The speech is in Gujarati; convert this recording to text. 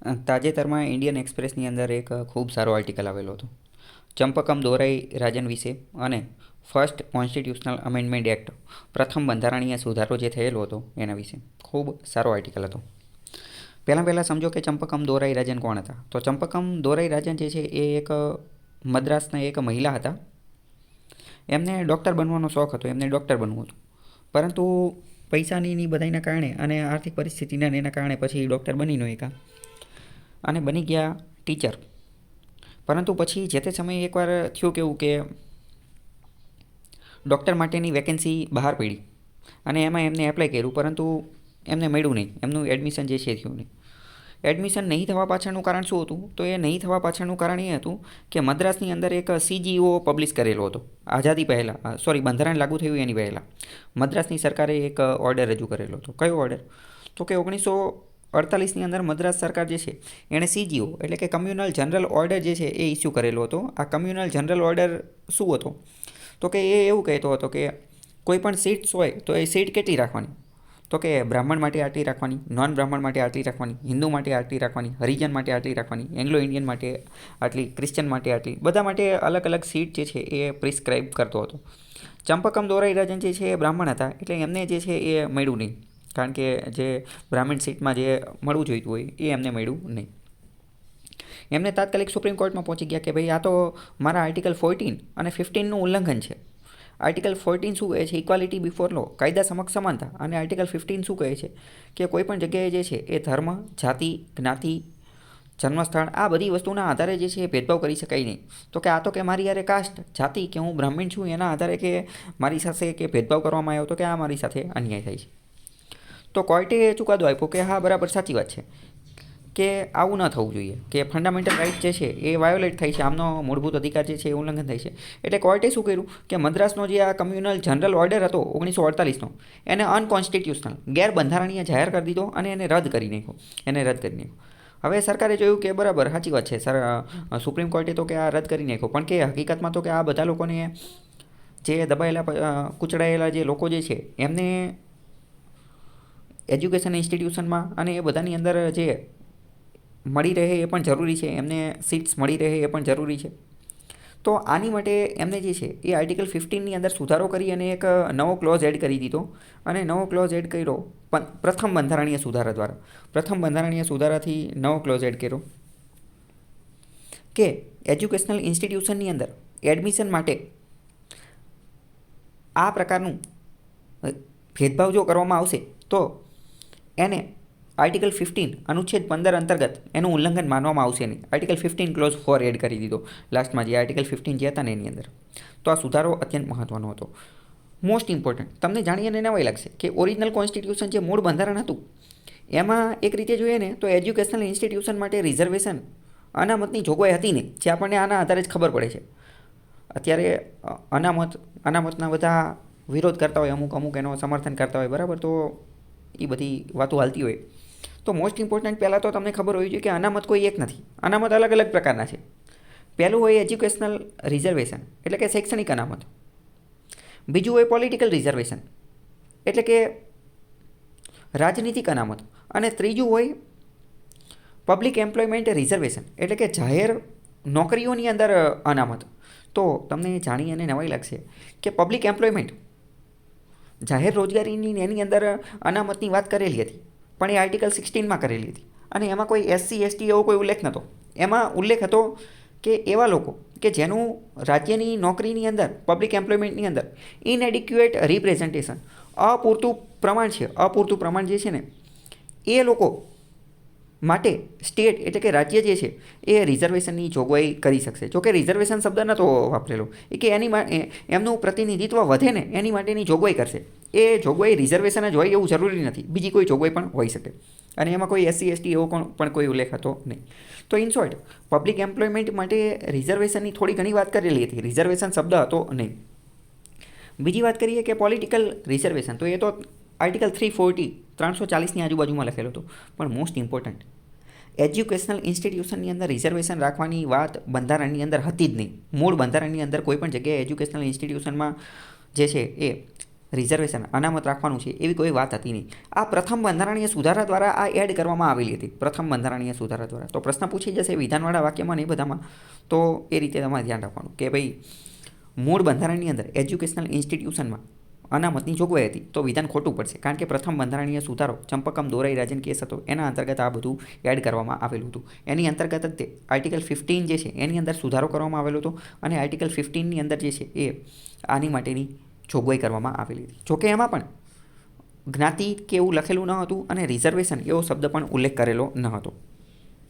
તાજેતરમાં ઇન્ડિયન એક્સપ્રેસની અંદર એક ખૂબ સારો આર્ટિકલ આવેલો હતો ચંપકમ દોરાઈ રાજન વિશે અને ફર્સ્ટ કોન્સ્ટિટ્યુશનલ અમેન્ડમેન્ટ એક્ટ પ્રથમ બંધારણીય સુધારો જે થયેલો હતો એના વિશે ખૂબ સારો આર્ટિકલ હતો. પહેલાં સમજો કે ચંપકમ દોરાઈ રાજન કોણ હતા. તો ચંપકમ દોરાઈ રાજન જે છે એ એક મદ્રાસના એક મહિલા હતા. એમને ડૉક્ટર બનવાનો શોખ હતો, એમને ડૉક્ટર બનવું હતું, પરંતુ પૈસાની બધાના કારણે અને આર્થિક પરિસ્થિતિના એના કારણે પછી ડૉક્ટર બની ન એકા અને બની ગયા ટીચર. પરંતુ પછી જે તે સમયે એકવાર થયું કેવું કે ડૉક્ટર માટેની વેકેન્સી બહાર પડી અને એમાં એમને એપ્લાય કર્યું, પરંતુ એમને મળ્યું નહીં, એમનું એડમિશન જે છે થયું નહીં. એડમિશન નહીં થવા પાછળનું કારણ શું હતું? તો એ નહીં થવા પાછળનું કારણ એ હતું કે મદ્રાસની અંદર એક CGO પબ્લિશ કરેલો હતો આઝાદી પહેલાં, બંધારણ લાગુ થયું એની પહેલાં મદ્રાસની સરકારે એક ઓર્ડર રજૂ કરેલો હતો. કયો ઓર્ડર? તો કે 1948ની અંદર મદ્રાસ સરકાર જે છે એણે CGO એટલે કે કમ્યુનલ જનરલ ઓર્ડર જે છે એ ઇસ્યુ કરેલો હતો. આ કમ્યુનલ જનરલ ઓર્ડર શું હતો? તો કે એ એવું કહેતો હતો કે કોઈ પણ સીટ્સ હોય તો એ સીટ કેટલી રાખવાની? તો કે બ્રાહ્મણ માટે આટલી રાખવાની, નોન બ્રાહ્મણ માટે આટલી રાખવાની, હિન્દુ માટે આટલી રાખવાની, હરિજન માટે આટલી રાખવાની, એંગ્લો ઇન્ડિયન માટે આટલી, ક્રિશ્ચન માટે આટલી, બધા માટે અલગ અલગ સીટ જે છે એ પ્રિસ્ક્રાઇબ કરતો હતો. ચંપકમ દોરાઈ રાજન જે છે એ બ્રાહ્મણ હતા, એટલે એમને જે છે એ મળ્યું નહીં, કારણ કે જે બ્રાહ્મણ સીટમાં જે મળવું જોઈતું હોય એ એમને મળ્યું નહીં. એમને તાત્કાલિક સુપ્રીમ કોર્ટમાં પહોંચી ગયા કે ભાઈ આ તો મારા આર્ટિકલ 14 અને 15નું ઉલ્લંઘન છે. આર્ટિકલ 14 શું કહે છે? ઇક્વાલિટી બિફોર લો, કાયદા સમક્ષ સમાનતા. અને આર્ટિકલ 15 શું કહે છે? કે કોઈ પણ જગ્યાએ જે છે એ ધર્મ, જાતિ, જ્ઞાતિ, જન્મસ્થળ આ બધી વસ્તુના આધારે જે છે એ ભેદભાવ કરી શકાય નહીં. તો કે આ તો કે મારી યારે કાસ્ટ, જાતિ, કે હું બ્રાહ્મણ છું એના આધારે કે મારી સાથે કે ભેદભાવ કરવામાં આવ્યો, તો કે આ મારી સાથે અન્યાય થાય છે. તો કોર્ટે ચુકાદો આપ્યો કે હા બરાબર સાચી વાત છે કે આવું ન થવું જોઈએ, કે ફંડામેન્ટલ રાઇટ જે છે એ વાયોલેટ થાય છે, આમનો મૂળભૂત અધિકાર જે છે એ ઉલ્લંઘન થાય છે. એટલે કોર્ટે શું કર્યું કે મદ્રાસનો જે આ કમ્યુનલ જનરલ ઓર્ડર હતો 1948નો એને અનકોન્સ્ટિટ્યુશનલ, ગેરબંધારણીય જાહેર કરી દીધો અને એને રદ કરી નાખ્યો. હવે સરકારે જોયું કે બરાબર સાચી વાત છે સર, સુપ્રીમ કોર્ટે તો કે આ રદ કરી નાખ્યો, પણ કે હકીકતમાં તો કે આ બધા લોકોને જે દબાયેલા કૂચડાયેલા જે લોકો જે છે એમને એજ્યુકેશન ઇન્સ્ટિટ્યુશનમાં અને એ બધાની અંદર જે મળી રહે એ પણ જરૂરી છે, એમને સીટ્સ મળી રહે એ પણ જરૂરી છે. તો આની માટે એમને જે છે એ આર્ટિકલ 15ની અંદર સુધારો કરી અને એક નવો ક્લોઝ એડ કરી દીધો. અને નવો ક્લોઝ એડ કર્યો પ્રથમ બંધારણીય સુધારા દ્વારા. પ્રથમ બંધારણીય સુધારાથી નવો ક્લોઝ એડ કર્યો કે એજ્યુકેશનલ ઇન્સ્ટિટ્યુશનની અંદર એડમિશન માટે આ પ્રકારનું ભેદભાવ જો કરવામાં આવશે તો એને આર્ટિકલ 15 અનુચ્છેદ 15 અંતર્ગત એનું ઉલ્લંઘન માનવામાં આવશે નહીં. આર્ટિકલ 15 ક્લોઝ 4 એડ કરી દીધો લાસ્ટમાં, જે આર્ટિકલ 15 જે હતા ને એની અંદર. તો આ સુધારો અત્યંત મહત્ત્વનો હતો. મોસ્ટ ઇમ્પોર્ટન્ટ, તમને જાણીને નવાઈ લાગશે કે ઓરિજિનલ કોન્સ્ટિટ્યુશન જે મૂળ બંધારણ હતું એમાં એક રીતે જોઈએ ને તો એજ્યુકેશનલ ઇન્સ્ટિટ્યુશન માટે રિઝર્વેશન અનામતની જોગવાઈ હતી નહીં, જે આપણને આના આધારે જ ખબર પડે છે. અત્યારે અનામતના બધા વિરોધ કરતા હોય, અમુક એનો સમર્થન કરતા હોય, બરાબર, તો એ બધી વાતો હાલતી હોય. તો મોસ્ટ ઇમ્પોર્ટન્ટ પહેલાં તો તમને ખબર હોવી જોઈએ કે અનામત કોઈ એક નથી, અનામત અલગ અલગ પ્રકારના છે. પહેલું હોય એજ્યુકેશનલ રિઝર્વેશન એટલે કે શૈક્ષણિક અનામત. બીજું હોય પોલિટિકલ રિઝર્વેશન એટલે કે રાજનીતિક અનામત. અને ત્રીજું હોય પબ્લિક એમ્પ્લોયમેન્ટ રિઝર્વેશન એટલે કે જાહેર નોકરીઓની અંદર અનામત. તો તમને જાણી અને નવાઈ લાગશે કે પબ્લિક એમ્પ્લોયમેન્ટ, જાહેર રોજગારીની એની અંદર અનામતની વાત કરેલી હતી, પણ એ આર્ટિકલ 16માં કરેલી હતી. અને એમાં કોઈ SC ST એવો કોઈ ઉલ્લેખ નહોતો. એમાં ઉલ્લેખ હતો કે એવા લોકો કે જેનું રાજ્યની નોકરીની અંદર, પબ્લિક એમ્પ્લોયમેન્ટની અંદર ઇનએડિક્યુએટ રિપ્રેઝન્ટેશન, અપૂરતું પ્રમાણ જે છે ને એ લોકો માટે સ્ટેટ એટલે કે રાજ્ય જે છે એ રિઝર્વેશનની જોગવાઈ કરી શકશે. જોકે રિઝર્વેશન શબ્દ નહોતો વાપરેલો, એ કે એમનું પ્રતિનિધિત્વ વધે ને એની માટેની જોગવાઈ કરશે. એ જોગવાઈ રિઝર્વેશન જ હોય એવું જરૂરી નથી, બીજી કોઈ જોગવાઈ પણ હોઈ શકે. અને એમાં કોઈ SC ST એવો પણ કોઈ ઉલ્લેખ હતો નહીં. તો ઇન શોર્ટ પબ્લિક એમ્પ્લોયમેન્ટ માટે રિઝર્વેશનની થોડી ઘણી વાત કરેલી હતી, રિઝર્વેશન શબ્દ હતો નહીં. બીજી વાત કરીએ કે પોલિટિકલ રિઝર્વેશન, તો એ તો આર્ટિકલ 340ની આજુબાજુમાં લખેલો હતો. પણ મોસ્ટ ઇમ્પોર્ટન્ટ, એજ્યુકેશનલ ઇન્સ્ટિટ્યુશનની અંદર રિઝર્વેશન રાખવાની વાત બંધારણની અંદર હતી જ નહીં. મૂળ બંધારણની અંદર કોઈ પણ જગ્યાએ એજ્યુકેશનલ ઇન્સ્ટિટ્યુશનમાં જે છે એ રિઝર્વેશન અનામત રાખવાનું છે એવી કોઈ વાત હતી નહીં. આ પ્રથમ બંધારણીય સુધારા દ્વારા આ એડ કરવામાં આવેલી હતી, પ્રથમ બંધારણીય સુધારા દ્વારા. તો પ્રશ્ન પૂછી જશે વિધાનવાળા વાક્યમાં ને એ બધામાં, તો એ રીતે તમારે ધ્યાન રાખવાનું કે ભાઈ મૂળ બંધારણની અંદર એજ્યુકેશનલ ઇન્સ્ટિટ્યુશનમાં અનામતની જોગવાઈ હતી તો વિધાન ખોટું પડશે, કારણ કે પ્રથમ બંધારણીય સુધારો ચંપકમ દોરાઈ રાજન કેસ હતો, એના અંતર્ગત આ બધું એડ કરવામાં આવેલું હતું. એની અંતર્ગત જ તે આર્ટિકલ 15 જે છે એની અંદર સુધારો કરવામાં આવેલો હતો, અને આર્ટિકલ 15ની અંદર જે છે એ આની માટેની જોગવાઈ કરવામાં આવેલી હતી. જોકે એમાં પણ જ્ઞાતિ કે એવું લખેલું ન હતું અને રિઝર્વેશન એવો શબ્દ પણ ઉલ્લેખ કરેલો ન હતો.